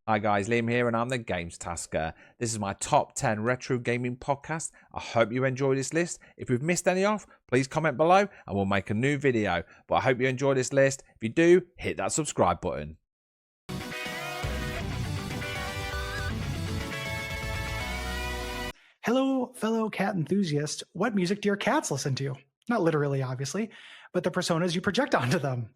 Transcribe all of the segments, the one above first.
Hi guys, Liam here and I'm the Games Tasker. This is my top 10 retro gaming podcast. I hope you enjoy this list. If we've missed any off, please comment below and we'll make a new video. But I hope you enjoy this list. If you do, hit that subscribe button. Hello, fellow cat enthusiasts. What music do your cats listen to? Not literally, obviously, but the personas you project onto them.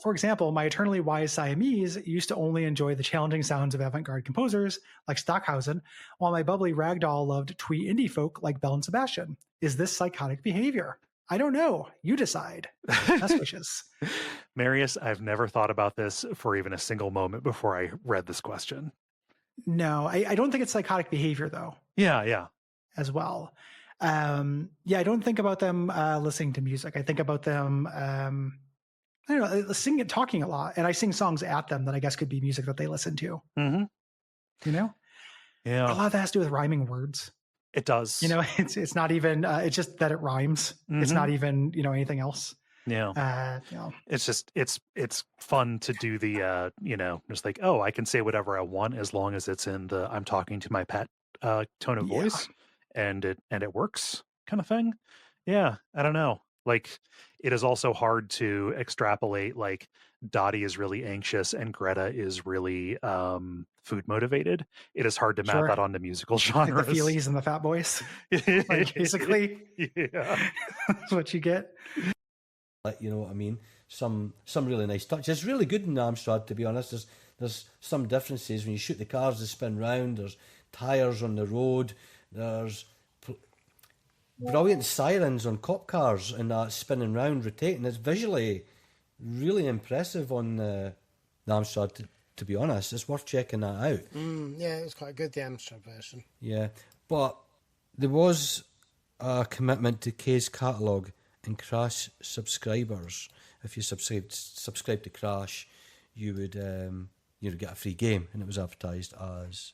For example, my eternally wise Siamese used to only enjoy the challenging sounds of avant-garde composers like Stockhausen, while my bubbly ragdoll loved twee indie folk like Belle and Sebastian. Is this psychotic behavior? I don't know. You decide. Best wishes. Marius, I've never thought about this for even a single moment before I read this question. No, I don't think it's psychotic behavior, though. Yeah. As well. I don't think about them listening to music. I think about them, I don't know, singing and talking a lot. And I sing songs at them that I guess could be music that they listen to. Mm-hmm. You know? Yeah. A lot of that has to do with rhiming words. It does. You know, it's not even, it's just that it rhymes. Mm-hmm. It's not even, anything else. Yeah. It's just, it's fun to do the, just like, oh, I can say whatever I want as long as it's in the, I'm talking to my pet tone of voice. And it works kind of thing. Yeah, I don't know. Like, it is also hard to extrapolate, like, Dottie is really anxious and Greta is really food motivated. It is hard to map that onto musical genres. Like the Feelies and the Fat Boys. Like, basically. Yeah. That's what you get. You know what I mean? Some really nice touch. It's really good in Amstrad, to be honest. There's some differences. When you shoot the cars, they spin round. There's tyres on the road. There's brilliant sirens on cop cars and that spinning round, rotating. It's visually really impressive on the Amstrad, to be honest. It's worth checking that out. Yeah, it was quite good, the Amstrad version. Yeah, but there was a commitment to K's catalogue and Crash subscribers. If you subscribe to Crash, you would get a free game, and it was advertised as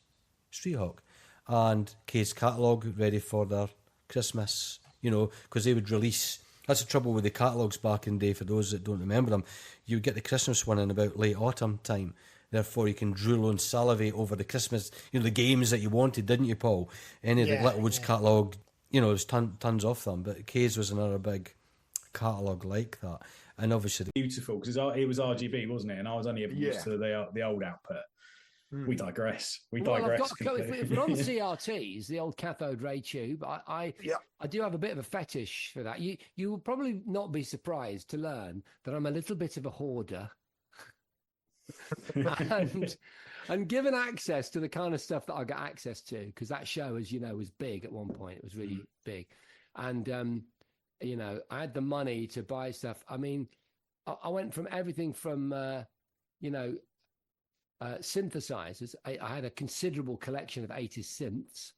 Street Hawk. And K's catalogue ready for their Christmas, because they would release. That's the trouble with the catalogues back in the day, for those that don't remember them. You would get the Christmas one in about late autumn time. Therefore, you can drool and salivate over the Christmas, the games that you wanted, didn't you, Paul? Any of the Littlewoods catalogue, there's tons of them. But K's was another big catalogue like that. And obviously... Beautiful, because it was RGB, wasn't it? And I was only ever used to the old output. We digress. If we're on CRTs, the old cathode ray tube, I do have a bit of a fetish for that. You will probably not be surprised to learn that I'm a little bit of a hoarder. and given access to the kind of stuff that I got access to, because that show, as you know, was big at one point. It was really big. And, I had the money to buy stuff. I mean, I went from everything from, synthesizers. I had a considerable collection of 80s synths,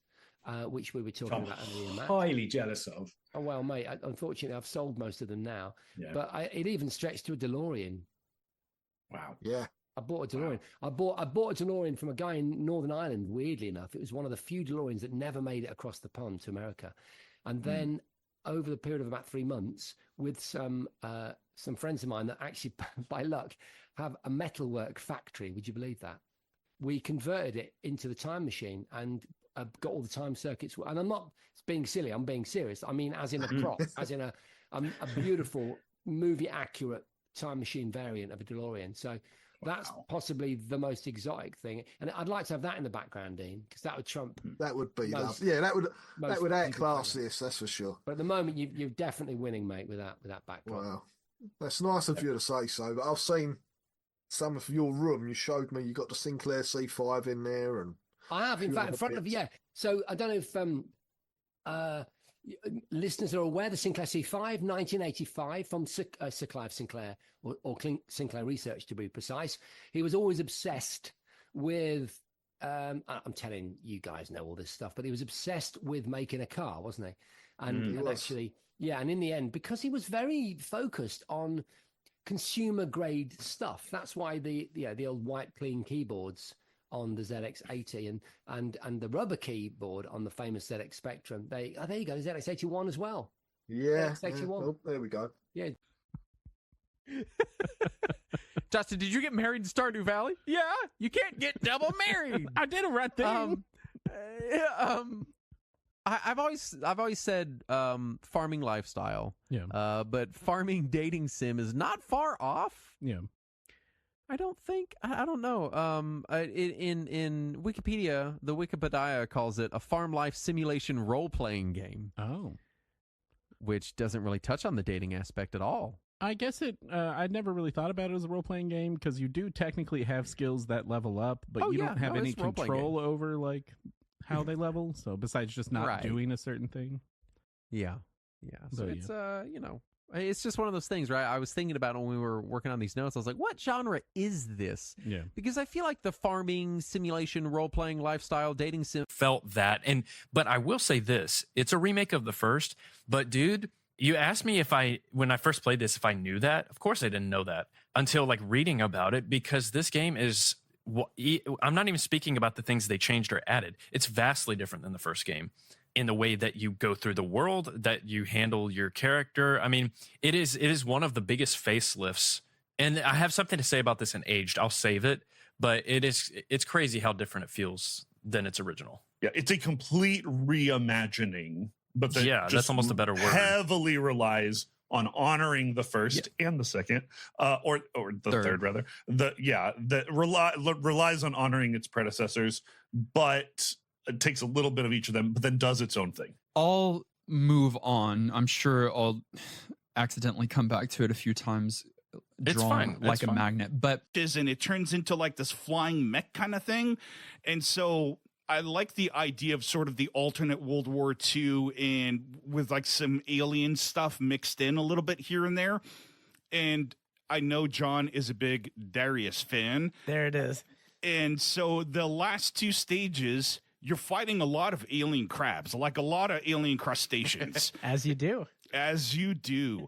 which we were talking about earlier, Matt. Highly jealous of. Oh, well, mate, unfortunately, I've sold most of them now. Yeah. But it even stretched to a DeLorean. Wow. Yeah. I bought a DeLorean. Wow. I bought a DeLorean from a guy in Northern Ireland, weirdly enough. It was one of the few DeLoreans that never made it across the pond to America. And then over the period of about 3 months, with some friends of mine that actually, by luck, have a metalwork factory. Would you believe that? We converted it into the time machine and got all the time circuits. And I'm not being silly. I'm being serious. I mean, as in a prop, as in a beautiful movie accurate time machine variant of a DeLorean. So that's possibly the most exotic thing. And I'd like to have that in the background, Dean, because that would trump. That would be lovely. Yeah, that would outclass this, that's for sure. But at the moment, you're definitely winning, mate, with that backdrop. Wow. That's nice of you to say so, but I've seen some of your room. You showed me you got the Sinclair C5 in there, and I have, in fact, in front of So I don't know if listeners are aware, the Sinclair C5, 1985, from Sir Clive Sinclair, or Sinclair Research to be precise. He was always obsessed with. I'm telling you guys know all this stuff, but he was obsessed with making a car, wasn't he? And actually, and in the end, because he was very focused on consumer grade stuff. That's why the old white clean keyboards on the ZX80 and the rubber keyboard on the famous ZX Spectrum. There you go, the ZX81 as well. Yeah. ZX81. Oh, there we go. Yeah. Justin, did you get married in Stardew Valley? Yeah, you can't get double married. I did a red thing. I've always said farming lifestyle. Yeah. But farming dating sim is not far off. Yeah. I don't think. I don't know. In Wikipedia, the Wikipedia calls it a farm life simulation role playing game. Oh. Which doesn't really touch on the dating aspect at all. I guess I'd never really thought about it as a role-playing game because you do technically have skills that level up, but you don't have any control over like how they level. So besides just not doing a certain thing. Yeah. So it's it's just one of those things, right? I was thinking about it when we were working on these notes. I was like, what genre is this? Yeah. Because I feel like the farming simulation, role-playing lifestyle, dating sim felt that. But I will say this, it's a remake of the first, but dude, you asked me when I first played this, if I knew that. Of course I didn't know that until like reading about it, because this game is, I'm not even speaking about the things they changed or added. It's vastly different than the first game in the way that you go through the world, that you handle your character. I mean, it is one of the biggest facelifts. And I have something to say about this in Aged. I'll save it, but it's crazy how different it feels than its original. Yeah, it's a complete reimagining. But that's almost a better word. Heavily relies on honoring the first and the second, or the third rather. That relies on honoring its predecessors, but it takes a little bit of each of them, but then does its own thing. I'll move on. I'm sure I'll accidentally come back to it a few times. It's fine. Like a magnet, but and it turns into like this flying mech kind of thing, and so. I like the idea of sort of the alternate World War II and with like some alien stuff mixed in a little bit here and there. And I know John is a big Darius fan. There it is. And so the last two stages, you're fighting a lot of alien crabs, like a lot of alien crustaceans. As you do. As you do.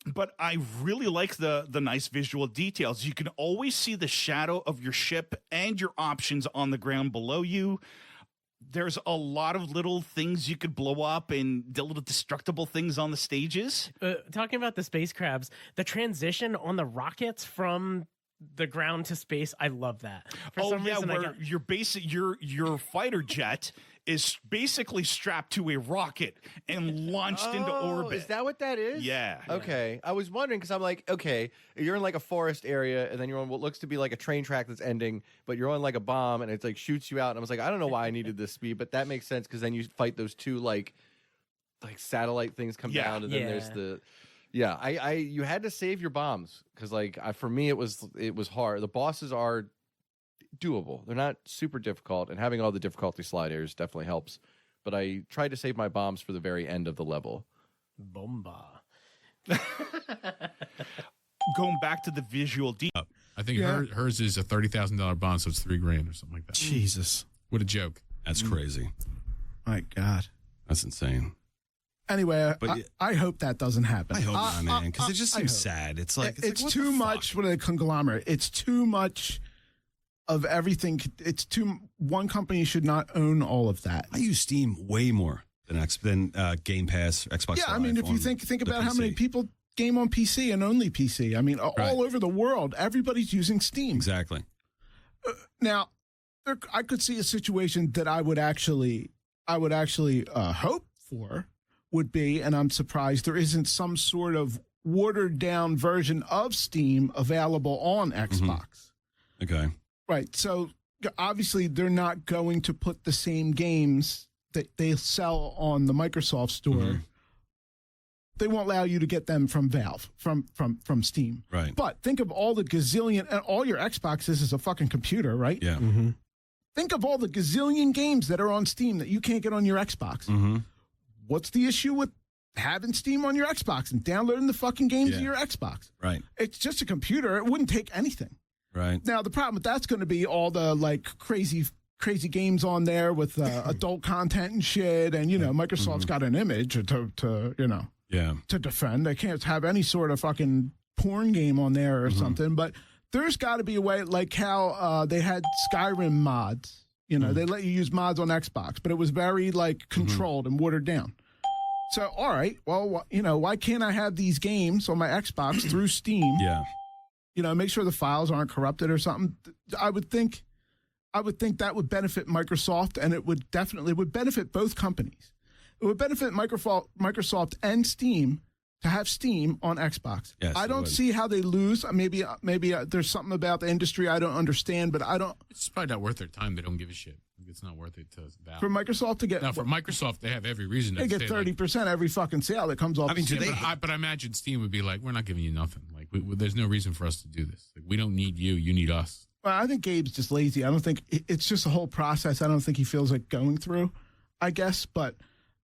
But I really like the nice visual details. You can always see the shadow of your ship and your options on the ground below you. There's a lot of little things you could blow up and the little destructible things on the stages. Talking about the space crabs, the transition on the rockets from the ground to space, I love that. For some reason, where your fighter jet is basically strapped to a rocket and launched into orbit. Is that what that is? Yeah. Okay. I was wondering because I'm like, okay, you're in like a forest area and then you're on what looks to be like a train track that's ending, but you're on like a bomb and it's like shoots you out. And I was like, I don't know why I needed this speed, but that makes sense because then you fight those two like satellite things come down and then there's the... Yeah, I you had to save your bombs because like for me it was hard. The bosses are doable. They're not super difficult, and having all the difficulty sliders definitely helps. But I tried to save my bombs for the very end of the level. Bomba. Going back to the visual detail. I think hers is a $30,000 bond, so it's $3,000 or something like that. Jesus, what a joke! That's crazy. My God, that's insane. Anyway, I hope that doesn't happen. I hope not, man, because it just seems sad. It's like it's too much with a conglomerate. It's too much of everything. One company should not own all of that. I use Steam way more than Game Pass, Xbox. Yeah, I mean, if you think about how many people game on PC and only PC. I mean, all over the world, everybody's using Steam. Exactly. Now, I could see a situation that I would actually hope for. Would be, and I'm surprised there isn't some sort of watered down version of Steam available on Xbox. Okay. Right. So obviously they're not going to put the same games that they sell on the Microsoft store. They won't allow you to get them from Valve, from Steam. Right. But think of all the gazillion, and all your Xboxes is a fucking computer, right? Yeah. Think of all the gazillion games that are on Steam that you can't get on your Xbox. What's the issue with having Steam on your Xbox and downloading the fucking games to your Xbox? Right. It's just a computer. It wouldn't take anything. Right. Now, the problem with that's going to be all the like crazy games on there with adult content and shit. And, Microsoft's got an image to defend. They can't have any sort of fucking porn game on there or something, but there's got to be a way, like how they had Skyrim mods. You know, they let you use mods on Xbox, but it was very like controlled and watered down. So, all right, well, you know, why can't I have these games on my Xbox through Steam? Yeah. You know, make sure the files aren't corrupted or something. I would think that would benefit Microsoft, and it would definitely benefit both companies. It would benefit Microsoft and Steam to have Steam on Xbox. Yes, I don't see how they lose. Maybe there's something about the industry I don't understand, but I don't. It's probably not worth their time. They don't give a shit. It's not worth it to Valve. For Microsoft to get. Now, for Microsoft, they have every reason to they get 30% every fucking sale that comes off. I mean, but I imagine Steam would be like, we're not giving you nothing. Like, there's no reason for us to do this. Like, we don't need you. You need us. Well, I think Gabe's just lazy. I don't think it's just a whole process. I don't think he feels like going through, I guess. But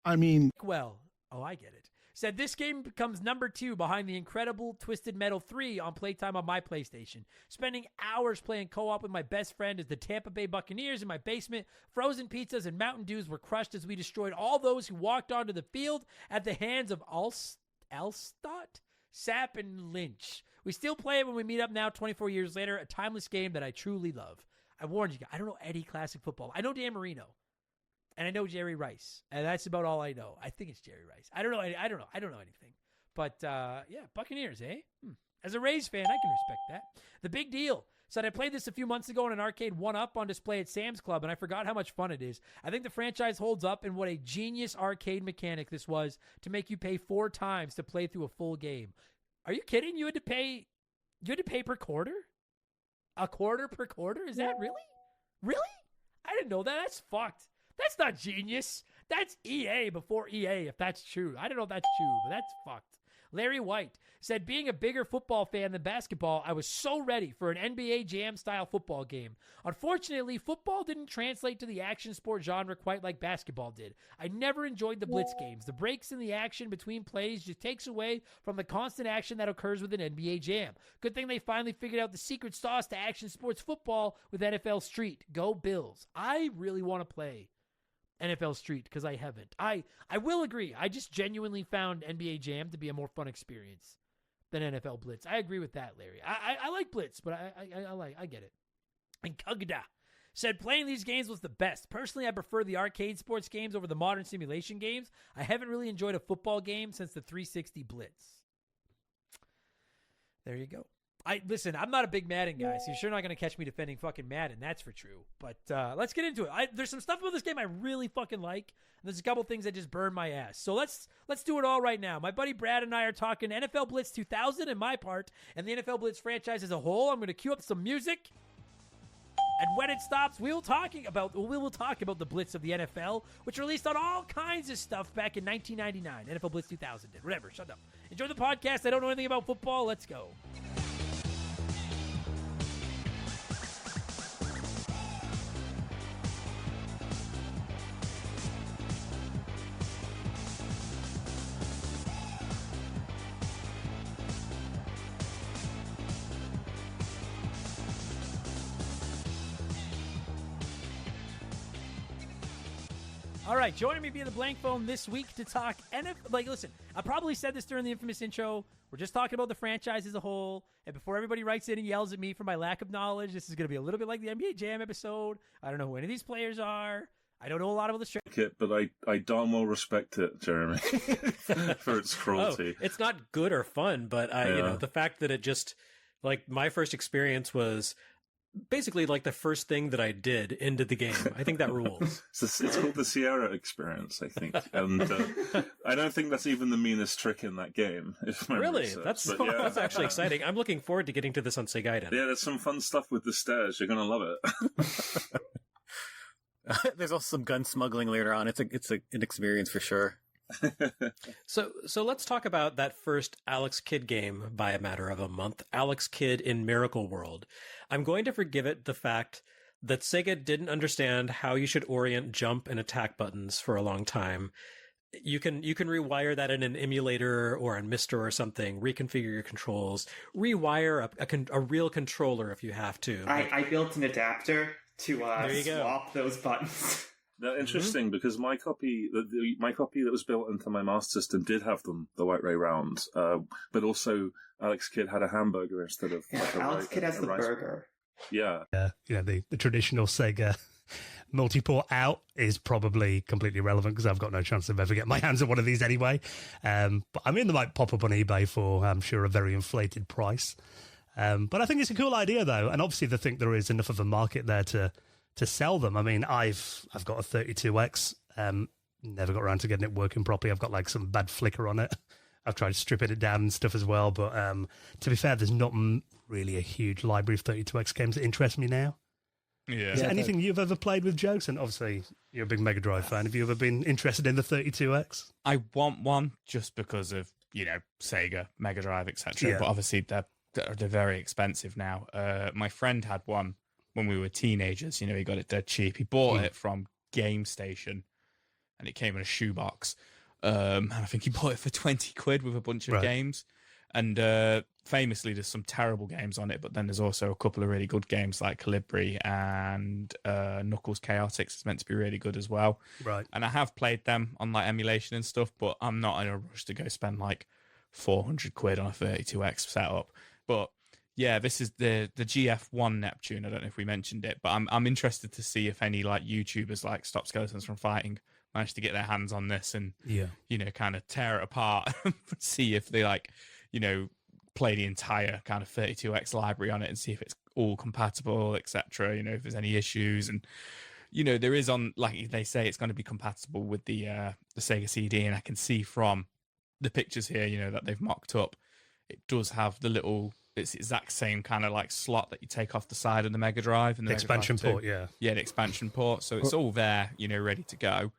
I mean, I get it. Said this game becomes number 2 behind the incredible Twisted Metal 3 on playtime on my PlayStation. Spending hours playing co-op with my best friend as the Tampa Bay Buccaneers in my basement. Frozen pizzas and Mountain Dews were crushed as we destroyed all those who walked onto the field at the hands of Alstott, Sapp, and Lynch. We still play it when we meet up now 24 years later, a timeless game that I truly love. I warned you guys, I don't know any classic football. I know Dan Marino. And I know Jerry Rice, and that's about all I know. I think it's Jerry Rice. I don't know anything. But yeah, Buccaneers, eh? As a Rays fan, I can respect that. The big deal. Said I played this a few months ago in an arcade 1-up on display at Sam's Club, and I forgot how much fun it is. I think the franchise holds up, and what a genius arcade mechanic this was to make you pay 4 times to play through a full game. Are you kidding? You had to pay per quarter? A quarter per quarter? Is that really? Really? I didn't know that. That's fucked. That's not genius. That's EA before EA, if that's true. I don't know if that's true, but that's fucked. Larry White said, being a bigger football fan than basketball, I was so ready for an NBA Jam-style football game. Unfortunately, football didn't translate to the action sport genre quite like basketball did. I never enjoyed the blitz games. The breaks in the action between plays just takes away from the constant action that occurs with an NBA Jam. Good thing they finally figured out the secret sauce to action sports football with NFL Street. Go Bills. I really want to play NFL Street because I haven't. I will agree. I just genuinely found NBA Jam to be a more fun experience than NFL Blitz. I agree with that, Larry. I like Blitz, but I get it. And Kugda said playing these games was the best. Personally, I prefer the arcade sports games over the modern simulation games. I haven't really enjoyed a football game since the 360 Blitz. There you go. Listen, I'm not a big Madden guy, so you're sure not going to catch me defending fucking Madden. That's for true. But let's get into it. There's some stuff about this game I really fucking like, and there's a couple things that just burn my ass. So let's do it all right now. My buddy Brad and I are talking NFL Blitz 2000 in my part, and the NFL Blitz franchise as a whole. I'm going to cue up some music, and when it stops, we will talk about the Blitz of the NFL, which released on all kinds of stuff back in 1999. NFL Blitz 2000 did. Whatever, shut up. Enjoy the podcast. I don't know anything about football. Let's go. All right, joining me via the blank phone this week to talk NFL. Like, listen, I probably said this during the infamous intro. We're just talking about the franchise as a whole. And before everybody writes in and yells at me for my lack of knowledge, this is going to be a little bit like the NBA Jam episode. I don't know who any of these players are. I don't know a lot about the show. But I darn well respect it, Jeremy, for its cruelty. It's not good or fun, but you know, the fact that it just, like, my first experience was basically like the first thing that I did into the game. I think that rules. It's called the Sierra experience, I think. And I don't think that's even the meanest trick in that game. Really? That's actually exciting. I'm looking forward to getting to this on Segaiden. Yeah, there's some fun stuff with the stairs. You're going to love it. There's also some gun smuggling later on. It's an experience for sure. So let's talk about that first Alex Kidd game by a matter of a month. Alex Kidd in Miracle World. I'm going to forgive it the fact that Sega didn't understand how you should orient jump and attack buttons for a long time. You can rewire that in an emulator or on Mister or something, reconfigure your controls, rewire a real controller if you have to. I built an adapter to swap those buttons. Now, interesting because my copy, my copy that was built into my Master System did have the White Ray round, but also Alex Kidd had a hamburger instead of Alex Kidd has the burger. Yeah, the traditional Sega multi-port out is probably completely irrelevant because I've got no chance of ever getting my hands on one of these anyway. But I mean, they might pop up on eBay for, I'm sure, a very inflated price. But I think it's a cool idea though, and obviously they think there is enough of a market there to sell them. I mean, I've got a 32X, never got around to getting it working properly. I've got like some bad flicker on it. I've tried stripping it down and stuff as well, but to be fair, there's not really a huge library of 32X games that interest me now. Yeah. Is there anything you've ever played with, Jokes? And obviously, you're a big Mega Drive fan. Have you ever been interested in the 32X? I want one just because of, Sega, Mega Drive, etc. But obviously, they're very expensive now. My friend had one when we were teenagers. He got it dead cheap. He bought it from Game Station, and it came in a shoebox. And I think he bought it for 20 quid with a bunch of games. And famously, there's some terrible games on it, but then there's also a couple of really good games like Calibri and Knuckles Chaotix is meant to be really good as well. Right. And I have played them on like emulation and stuff, but I'm not in a rush to go spend like 400 quid on a 32X setup. But yeah, this is the GF1 Neptune. I don't know if we mentioned it, but I'm interested to see if any like YouTubers like Stop Skeletons from Fighting managed to get their hands on this and kind of tear it apart, see if they play the entire kind of 32X library on it and see if it's all compatible, etc. If there's any issues. And there is, on, like they say, it's going to be compatible with the Sega CD, and I can see from the pictures here, that they've mocked up, it does have it's the exact same kind of like slot that you take off the side of the Mega Drive and the expansion port, yeah, the expansion port. So it's all there, ready to go.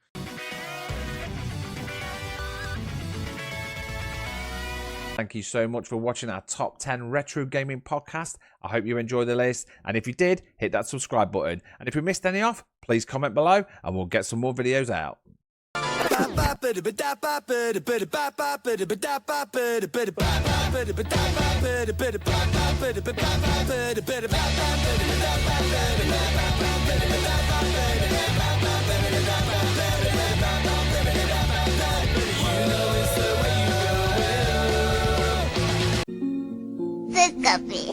Thank you so much for watching our top 10 retro gaming podcast. I hope you enjoyed the list, and if you did, hit that subscribe button. And if you missed any off, please comment below and we'll get some more videos out. Guppy.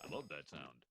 I love that sound.